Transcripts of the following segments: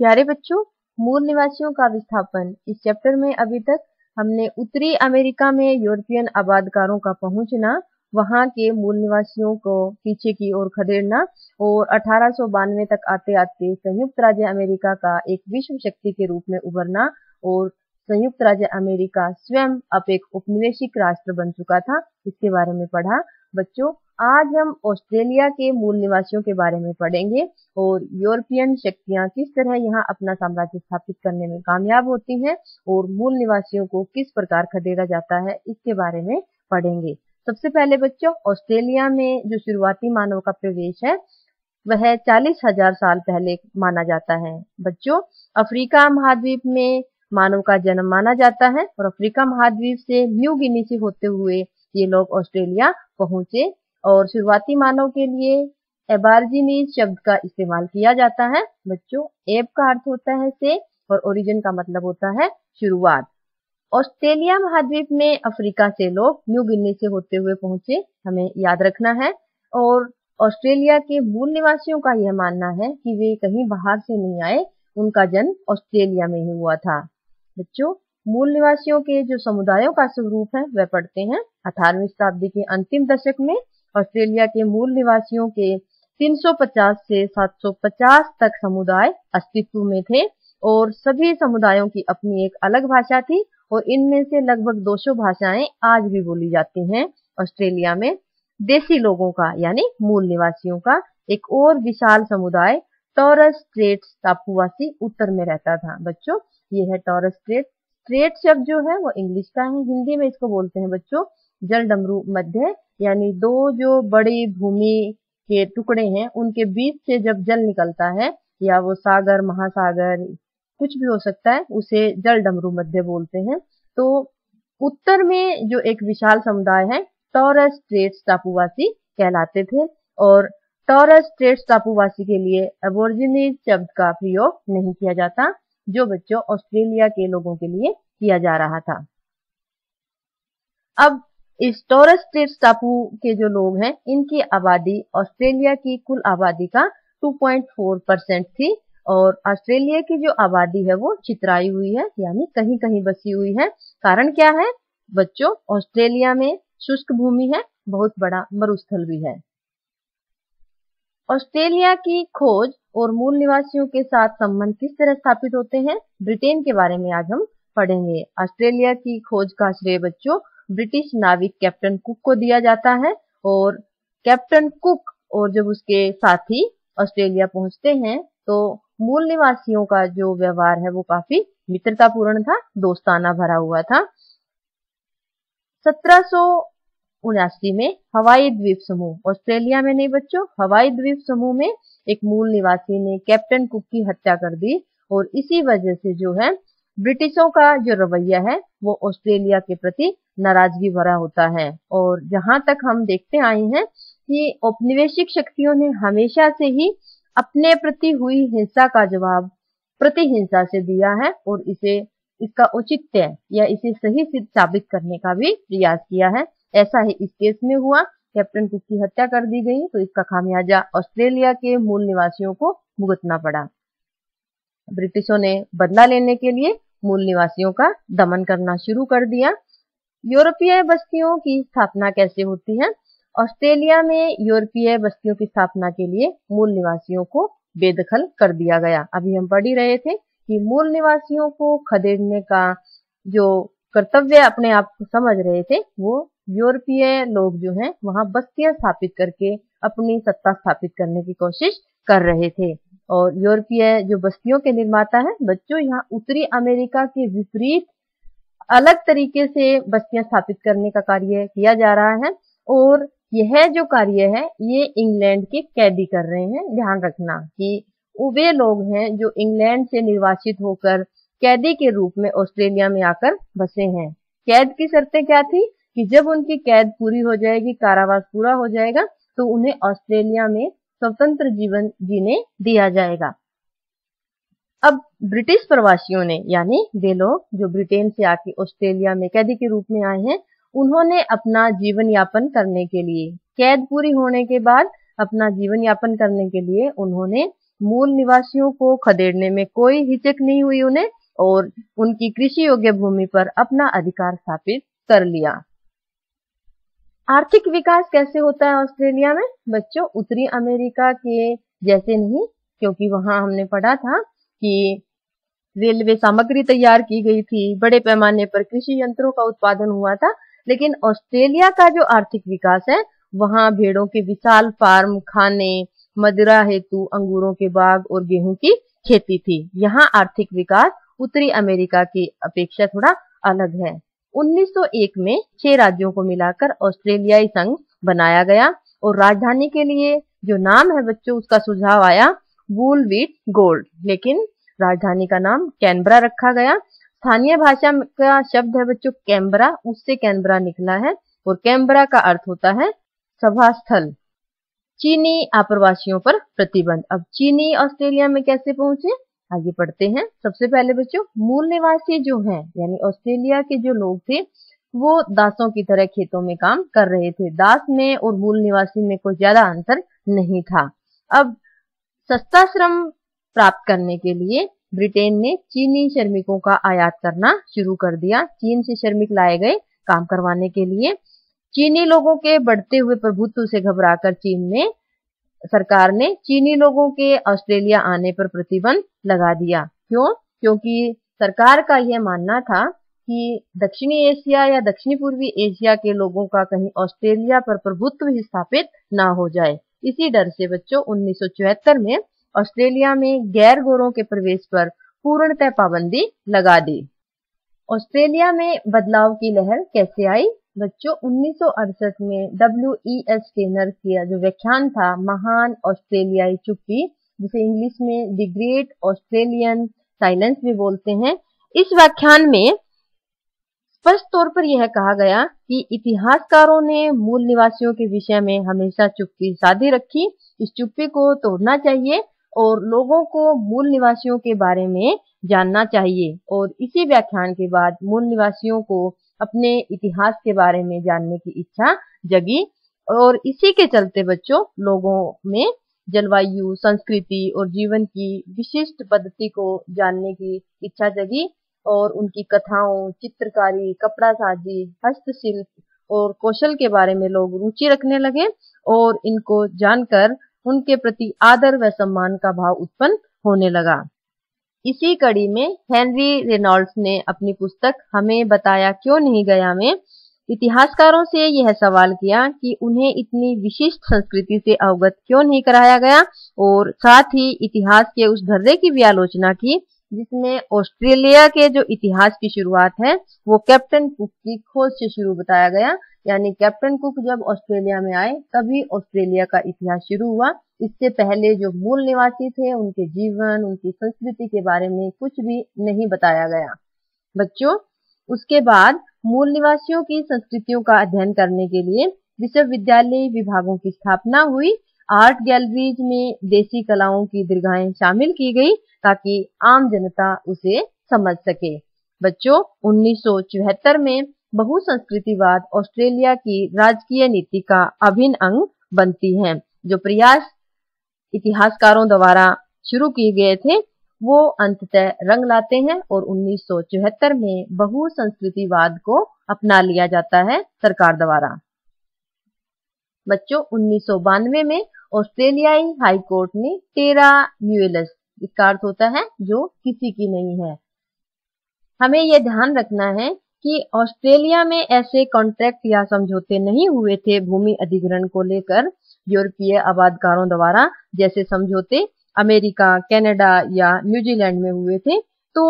प्यारे बच्चों, मूल निवासियों का विस्थापन इस चैप्टर में अभी तक हमने उत्तरी अमेरिका में यूरोपियन आबादकारों का पहुंचना, वहां के मूल निवासियों को पीछे की ओर खदेड़ना और 1892 तक आते आते संयुक्त राज्य अमेरिका का एक विश्व शक्ति के रूप में उभरना और संयुक्त राज्य अमेरिका स्वयं अब एक औपनिवेशिक राष्ट्र बन चुका था, इसके बारे में पढ़ा। बच्चों, आज हम ऑस्ट्रेलिया के मूल निवासियों के बारे में पढ़ेंगे और यूरोपियन शक्तियां किस तरह यहाँ अपना साम्राज्य स्थापित करने में कामयाब होती हैं और मूल निवासियों को किस प्रकार खदेड़ा जाता है, इसके बारे में पढ़ेंगे। सबसे पहले बच्चों, ऑस्ट्रेलिया में जो शुरुआती मानव का प्रवेश है वह 40,000 साल पहले माना जाता है। बच्चों, अफ्रीका महाद्वीप में मानव का जन्म माना जाता है और अफ्रीका महाद्वीप से न्यू गिनी से होते हुए ये लोग ऑस्ट्रेलिया पहुंचे और शुरुआती मानव के लिए एबार्जिनीज शब्द का इस्तेमाल किया जाता है। बच्चों, एब का अर्थ होता है से और ओरिजिन का मतलब होता है शुरुआत। ऑस्ट्रेलिया महाद्वीप में अफ्रीका से लोग न्यू गिनी से होते हुए पहुंचे, हमें याद रखना है। और ऑस्ट्रेलिया के मूल निवासियों का यह मानना है कि वे कहीं बाहर से नहीं आए, उनका जन्म ऑस्ट्रेलिया में ही हुआ था। बच्चों, मूल निवासियों के जो समुदायों का स्वरूप है वह पढ़ते हैं। 18वीं शताब्दी के अंतिम दशक में ऑस्ट्रेलिया के मूल निवासियों के 350 से 750 तक समुदाय अस्तित्व में थे और सभी समुदायों की अपनी एक अलग भाषा थी और इनमें से लगभग 200 भाषाएं आज भी बोली जाती हैं। ऑस्ट्रेलिया में देसी लोगों का यानी मूल निवासियों का एक और विशाल समुदाय टॉरस स्ट्रेट्स टापुवासी उत्तर में रहता था। बच्चों, ये है टॉरस स्ट्रेट। स्ट्रेट शब्द जो है वो इंग्लिश का है, हिंदी में इसको बोलते हैं बच्चों जल डमरू मध्य, यानी दो जो बड़ी भूमि के टुकड़े हैं उनके बीच से जब जल निकलता है, या वो सागर महासागर कुछ भी हो सकता है, उसे जल डमरू मध्य बोलते हैं। तो उत्तर में जो एक विशाल समुदाय है टॉरस स्ट्रेट्स टापुवासी कहलाते थे और टॉरस स्ट्रेट्स टापुवासी के लिए एबोर्जिनीज शब्द का प्रयोग नहीं किया जाता, जो बच्चों ऑस्ट्रेलिया के लोगों के लिए किया जा रहा था। अब इस टॉरस स्ट्रेट्स टापू के जो लोग हैं इनकी आबादी ऑस्ट्रेलिया की कुल आबादी का 2.4% थी और ऑस्ट्रेलिया की जो आबादी है वो छितराई हुई है, यानी कहीं कहीं बसी हुई है। कारण क्या है बच्चों? ऑस्ट्रेलिया में शुष्क भूमि है, बहुत बड़ा मरुस्थल भी है। ऑस्ट्रेलिया की खोज और मूल निवासियों के साथ संबंध किस तरह स्थापित होते हैं, ब्रिटेन के बारे में आज हम पढ़ेंगे। ऑस्ट्रेलिया की खोज का श्रेय बच्चों ब्रिटिश नाविक कैप्टन कुक को दिया जाता है और कैप्टन कुक और जब उसके साथी ऑस्ट्रेलिया पहुंचते हैं तो मूल निवासियों का जो व्यवहार है वो काफी मित्रतापूर्ण था, दोस्ताना भरा हुआ था। 1779 में हवाई द्वीप समूह, ऑस्ट्रेलिया में नहीं बच्चों, हवाई द्वीप समूह में एक मूल निवासी ने कैप्टन कुक की हत्या कर दी और इसी वजह से जो है ब्रिटिशों का जो रवैया है वो ऑस्ट्रेलिया के प्रति नाराजगी भरा होता है। और जहां तक हम देखते आए हैं कि औपनिवेशिक शक्तियों ने हमेशा से ही अपने प्रति हुई हिंसा का जवाब प्रतिहिंसा से दिया है और इसका औचित्य या इसे सही सिद्ध साबित करने का भी प्रयास किया है। ऐसा ही इस केस में हुआ, कैप्टन कुक की हत्या कर दी गई तो इसका खामियाजा ऑस्ट्रेलिया के मूल निवासियों को भुगतना पड़ा। ब्रिटिशों ने बदला लेने के लिए मूल निवासियों का दमन करना शुरू कर दिया। यूरोपीय बस्तियों की स्थापना कैसे होती है? ऑस्ट्रेलिया में यूरोपीय बस्तियों की स्थापना के लिए मूल निवासियों को बेदखल कर दिया गया। अभी हम पढ़ ही रहे थे कि मूल निवासियों को खदेड़ने का जो कर्तव्य अपने आप को समझ रहे थे वो यूरोपीय लोग जो हैं वहां बस्तियां स्थापित करके अपनी सत्ता स्थापित करने की कोशिश कर रहे थे। और यूरोपीय जो बस्तियों के निर्माता है बच्चों, यहाँ उत्तरी अमेरिका के विपरीत अलग तरीके से बस्तियां स्थापित करने का कार्य किया जा रहा है और यह जो कार्य है ये इंग्लैंड के कैदी कर रहे हैं। ध्यान रखना कि वे लोग हैं जो इंग्लैंड से निर्वासित होकर कैदी के रूप में ऑस्ट्रेलिया में आकर बसे हैं। कैद की शर्तें क्या थी कि जब उनकी कैद पूरी हो जाएगी, कारावास पूरा हो जाएगा, तो उन्हें ऑस्ट्रेलिया में स्वतंत्र जीवन जीने दिया जाएगा। अब ब्रिटिश प्रवासियों ने, यानी वे लोग जो ब्रिटेन से आके ऑस्ट्रेलिया में कैदी के रूप में आए हैं, उन्होंने अपना जीवन यापन करने के लिए, कैद पूरी होने के बाद अपना जीवन यापन करने के लिए उन्होंने मूल निवासियों को खदेड़ने में कोई हिचक नहीं हुई उन्हें, और उनकी कृषि योग्य भूमि पर अपना अधिकार स्थापित कर लिया। आर्थिक विकास कैसे होता है ऑस्ट्रेलिया में? बच्चों, उत्तरी अमेरिका के जैसे नहीं, क्योंकि वहां हमने पढ़ा था कि रेलवे सामग्री तैयार की गई थी, बड़े पैमाने पर कृषि यंत्रों का उत्पादन हुआ था। लेकिन ऑस्ट्रेलिया का जो आर्थिक विकास है, वहां भेड़ों के विशाल फार्म, खाने, मदिरा हेतु अंगूरों के बाग और गेहूं की खेती थी। यहाँ आर्थिक विकास उत्तरी अमेरिका की अपेक्षा थोड़ा अलग है। 1901 में 6 राज्यों को मिलाकर ऑस्ट्रेलियाई संघ बनाया गया, और राजधानी के लिए जो नाम है बच्चों, उसका सुझाव आया वूल व्हीट गोल्ड, लेकिन राजधानी का नाम कैनबरा रखा गया। स्थानीय भाषा का शब्द है बच्चों कैनबरा, उससे कैनबरा निकला है, और कैनबरा का अर्थ होता है सभा स्थल। चीनी आप्रवासियों पर प्रतिबंध। अब चीनी ऑस्ट्रेलिया में कैसे पहुंचे, आगे पढ़ते हैं। सबसे पहले बच्चों, मूल निवासी जो हैं, यानी ऑस्ट्रेलिया के जो लोग थे, वो दासों की तरह खेतों में काम कर रहे थे। दास में और मूल निवासी में कोई ज्यादा अंतर नहीं था। अब सस्ता श्रम प्राप्त करने के लिए ब्रिटेन ने चीनी श्रमिकों का आयात करना शुरू कर दिया। चीन से श्रमिक लाए गए काम करवाने के लिए। चीनी लोगों के बढ़ते हुए प्रभुत्व से घबराकर चीन में सरकार ने चीनी लोगों के ऑस्ट्रेलिया आने पर प्रतिबंध लगा दिया। क्यों? क्योंकि सरकार का यह मानना था कि दक्षिणी एशिया या दक्षिणी पूर्वी एशिया के लोगों का कहीं ऑस्ट्रेलिया पर प्रभुत्व ही स्थापित ना हो जाए। इसी डर से बच्चों 1974 में ऑस्ट्रेलिया में गैर गोरों के प्रवेश पर पूर्णतः पाबंदी लगा दी। ऑस्ट्रेलिया में बदलाव की लहर कैसे आई? बच्चों 1968 में W.E.S. स्टेनर का जो व्याख्यान था, महान ऑस्ट्रेलियाई चुप्पी, जिसे इंग्लिश में द ग्रेट ऑस्ट्रेलियन साइलेंस भी बोलते हैं, इस व्याख्यान में स्पष्ट तौर पर यह कहा गया कि इतिहासकारों ने मूल निवासियों के विषय में हमेशा चुप्पी साधे रखी। इस चुप्पी को तोड़ना चाहिए और लोगों को मूल निवासियों के बारे में जानना चाहिए। और इसी व्याख्यान के बाद मूल निवासियों को अपने इतिहास के बारे में जानने की इच्छा जगी, और इसी के चलते बच्चों लोगों में जलवायु, संस्कृति और जीवन की विशिष्ट पद्धति को जानने की इच्छा जगी, और उनकी कथाओं, चित्रकारी, कपड़ा साजी, हस्तशिल्प और कौशल के बारे में लोग रुचि रखने लगे, और इनको जानकर उनके प्रति आदर व सम्मान का भाव उत्पन्न होने लगा। इसी कड़ी में हेनरी रेनॉल्ड्स ने अपनी पुस्तक हमें बताया क्यों नहीं गया में इतिहासकारों से यह सवाल किया कि उन्हें इतनी विशिष्ट संस्कृति से अवगत क्यों नहीं कराया गया, और साथ ही इतिहास के उस धर्रे की भी आलोचना की जिसमें ऑस्ट्रेलिया के जो इतिहास की शुरुआत है वो कैप्टन कुक की खोज से शुरू बताया गया। यानी कैप्टन कुक जब ऑस्ट्रेलिया में आए तभी ऑस्ट्रेलिया का इतिहास शुरू हुआ। इससे पहले जो मूल निवासी थे उनके जीवन, उनकी संस्कृति के बारे में कुछ भी नहीं बताया गया। बच्चों, उसके बाद मूल निवासियों की संस्कृतियों का अध्ययन करने के लिए विश्वविद्यालय विभागों की स्थापना हुई। आर्ट गैलरीज में देसी कलाओं की दीर्घाएं शामिल की गई ताकि आम जनता उसे समझ सके। बच्चों, 1974 में बहुसंस्कृतिवाद ऑस्ट्रेलिया की राजकीय नीति का अभिन्न अंग बनती है। जो प्रयास इतिहासकारों द्वारा शुरू किए गए थे वो अंततः रंग लाते हैं और 1974 में बहुसंस्कृतिवाद को अपना लिया जाता है सरकार द्वारा। बच्चों, 1992 में ऑस्ट्रेलियाई हाई कोर्ट ने टेरा न्यूएल्स, इसका अर्थ होता है जो किसी की नहीं है। हमें यह ध्यान रखना है कि ऑस्ट्रेलिया में ऐसे कॉन्ट्रैक्ट या समझौते नहीं हुए थे भूमि अधिग्रहण को लेकर यूरोपीय आबादकारों द्वारा, जैसे समझौते अमेरिका, कनाडा या न्यूजीलैंड में हुए थे। तो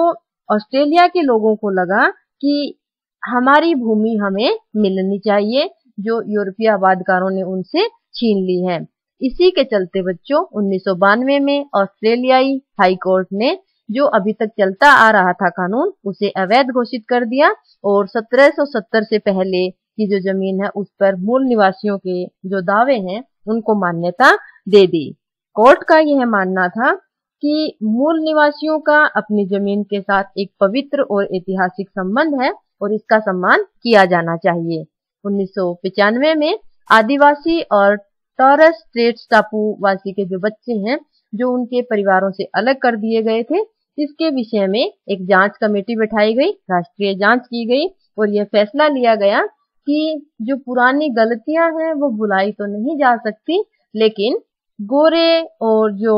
ऑस्ट्रेलिया के लोगों को लगा कि हमारी भूमि हमें मिलनी चाहिए जो यूरोपीय आबादकारों ने उनसे छीन ली है। इसी के चलते बच्चों 1992 में ऑस्ट्रेलियाई हाई कोर्ट ने जो अभी तक चलता आ रहा था कानून उसे अवैध घोषित कर दिया और 1770 से पहले की जो जमीन है उस पर मूल निवासियों के जो दावे हैं उनको मान्यता दे दी। कोर्ट का यह मानना था कि मूल निवासियों का अपनी जमीन के साथ एक पवित्र और ऐतिहासिक संबंध है और इसका सम्मान किया जाना चाहिए। 1995 में आदिवासी और टॉरस स्ट्रेट्स टापू वासी के जो बच्चे हैं जो उनके परिवारों से अलग कर दिए गए थे, इसके विषय में एक जांच कमेटी बैठाई गई, राष्ट्रीय जांच की गई और यह फैसला लिया गया कि जो पुरानी गलतियां हैं वो भुलाई तो नहीं जा सकती, लेकिन गोरे और जो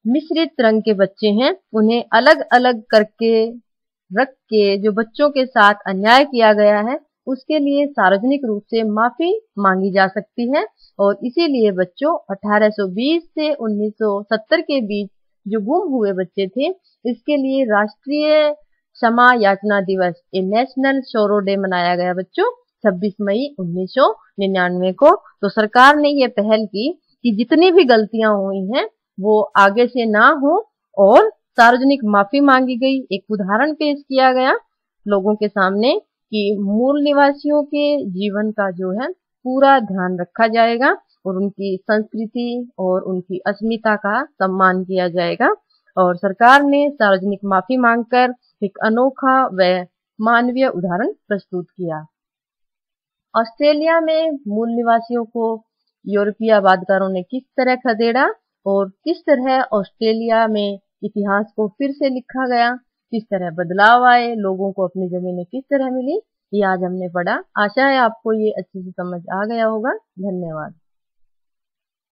मिश्रित रंग के बच्चे हैं उन्हें अलग अलग करके रख के जो बच्चों के साथ अन्याय किया गया है उसके लिए सार्वजनिक रूप से माफी मांगी जा सकती है। और इसीलिए बच्चों 1820 से 1970 के बीच जो गुम हुए बच्चे थे, इसके लिए राष्ट्रीय क्षमा याचना दिवस, ए नेशनल सोरो डे मनाया गया बच्चों 26 मई 1999 को। तो सरकार ने ये पहल की कि जितनी भी गलतियां हुई हैं वो आगे से ना हो और सार्वजनिक माफी मांगी गई। एक उदाहरण पेश किया गया लोगों के सामने कि मूल निवासियों के जीवन का जो है पूरा ध्यान रखा जाएगा और उनकी संस्कृति और उनकी अस्मिता का सम्मान किया जाएगा। और सरकार ने सार्वजनिक माफी मांगकर एक अनोखा व मानवीय उदाहरण प्रस्तुत किया। ऑस्ट्रेलिया में मूल निवासियों को यूरोपीय आबादकारों ने किस तरह खदेड़ा और किस तरह ऑस्ट्रेलिया में इतिहास को फिर से लिखा गया, किस तरह बदलाव आए, लोगों को अपनी जमीनें किस तरह मिली, ये आज हमने पढ़ा। आशा है आपको ये अच्छे से समझ आ गया होगा। धन्यवाद।